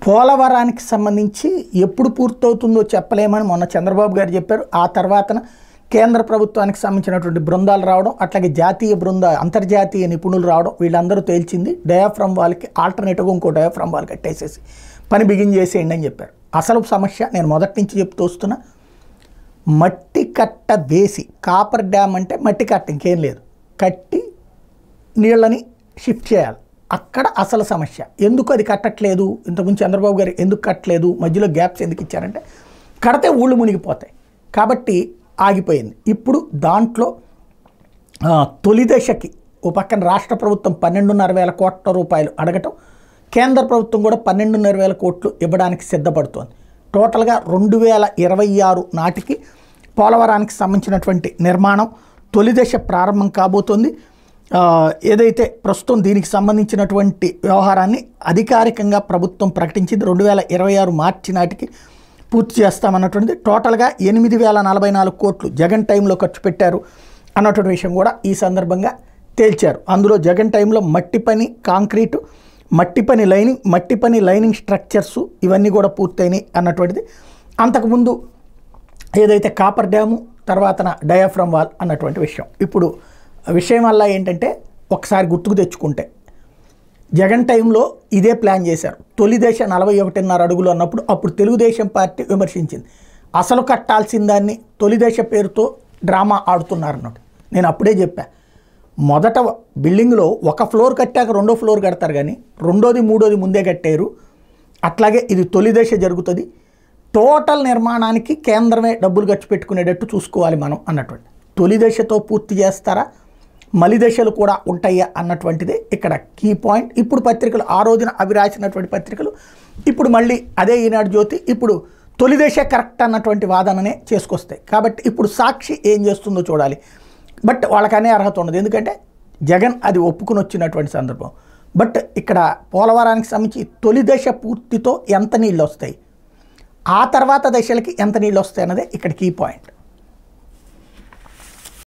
పోలవరానికి సంబంధించి ఎప్పుడు పూర్తవుతుందో చెప్పలేమని మొన్న చంద్రబాబు గారు చెప్పారు. ఆ తర్వాతన కేంద్ర ప్రభుత్వానికి సంబంధించినటువంటి బృందాలు రావడం, అట్లాగే జాతీయ అంతర్జాతీయ నిపుణులు రావడం, వీళ్ళందరూ తేల్చింది డయాఫ్రమ్ వాల్కి ఆల్టర్నేటివ్గా ఇంకో డయాఫ్రమ్ వాల్ కట్టేసేసి పని బిగిన్ చేసేయండి అని చెప్పారు. అసలు సమస్య నేను మొదటి నుంచి చెప్తూ వస్తున్నా, మట్టి కట్ట వేసి, కాపర్ డ్యామ్ అంటే మట్టి కట్ట ఇంకేం లేదు, కట్టి నీళ్ళని షిఫ్ట్ చేయాలి. అక్కడ అసలు సమస్య. ఎందుకు అది కట్టట్లేదు, ఇంతకుముందు చంద్రబాబు గారు ఎందుకు కట్టలేదు, మధ్యలో గ్యాప్స్ ఎందుకు ఇచ్చారంటే కడితే ఊళ్ళు మునిగిపోతాయి కాబట్టి ఆగిపోయింది. ఇప్పుడు దాంట్లో తొలి దశకి ఓ పక్కన రాష్ట్ర ప్రభుత్వం 12,500 కోట్ల రూపాయలు అడగటం, కేంద్ర ప్రభుత్వం కూడా 12,500 కోట్లు ఇవ్వడానికి సిద్ధపడుతోంది. టోటల్గా 2026 నాటికి పోలవరానికి సంబంధించినటువంటి నిర్మాణం తొలి దశ ప్రారంభం కాబోతోంది. ఏదైతే ప్రస్తుతం దీనికి సంబంధించినటువంటి వ్యవహారాన్ని అధికారికంగా ప్రభుత్వం ప్రకటించింది 2026 మార్చి నాటికి పూర్తి చేస్తామన్నటువంటిది. టోటల్గా 8,044 కోట్లు జగన్ టైంలో ఖర్చు పెట్టారు అన్నటువంటి విషయం కూడా ఈ సందర్భంగా తేల్చారు. అందులో జగన్ టైంలో మట్టి పని, కాంక్రీటు, మట్టి పని లైనింగ్ స్ట్రక్చర్స్ ఇవన్నీ కూడా పూర్తయినాయి అన్నటువంటిది. అంతకుముందు ఏదైతే కాపర్ డ్యాము, తర్వాత డయాఫ్రమ్ వాల్ అన్నటువంటి విషయం. ఇప్పుడు విషయం వల్ల ఏంటంటే ఒకసారి గుర్తుకు తెచ్చుకుంటే జగన్ టైంలో ఇదే ప్లాన్ చేశారు. తొలి దశ 41.5 అడుగులు అన్నప్పుడు అప్పుడు తెలుగుదేశం పార్టీ విమర్శించింది, అసలు కట్టాల్సిన దాన్ని తొలి దశ పేరుతో డ్రామా ఆడుతున్నారు అన్నట్టు. నేను అప్పుడే చెప్పా, మొదట బిల్డింగ్లో ఒక ఫ్లోర్ కట్టాక రెండో ఫ్లోర్ కడతారు కానీ రెండోది మూడోది ముందే కట్టారు. అట్లాగే ఇది తొలి దశ జరుగుతుంది. టోటల్ నిర్మాణానికి కేంద్రమే డబ్బులు ఖర్చు పెట్టుకునేటట్టు చూసుకోవాలి మనం అన్నటువంటి. తొలి దశతో పూర్తి చేస్తారా, మలి దశలు కూడా ఉంటాయా అన్నటువంటిదే ఇక్కడ కీ పాయింట్. ఇప్పుడు పత్రికలు ఆ రోజున అవి రాసినటువంటి పత్రికలు ఇప్పుడు మళ్ళీ అదే ఈనాడు జ్యోతి ఇప్పుడు తొలి దశ కరెక్ట్ అన్నటువంటి వాదననే చేసుకొస్తాయి. కాబట్టి ఇప్పుడు సాక్షి ఏం చేస్తుందో చూడాలి. బట్ వాళ్ళకనే అర్హత ఉండదు, ఎందుకంటే జగన్ అది ఒప్పుకుని వచ్చినటువంటి సందర్భం. బట్ ఇక్కడ పోలవరానికి సంబంధించి తొలి దశ పూర్తితో ఎంత నీళ్ళు వస్తాయి, ఆ తర్వాత దశలకి ఎంత నీళ్ళు వస్తాయి అన్నదే ఇక్కడ కీ పాయింట్.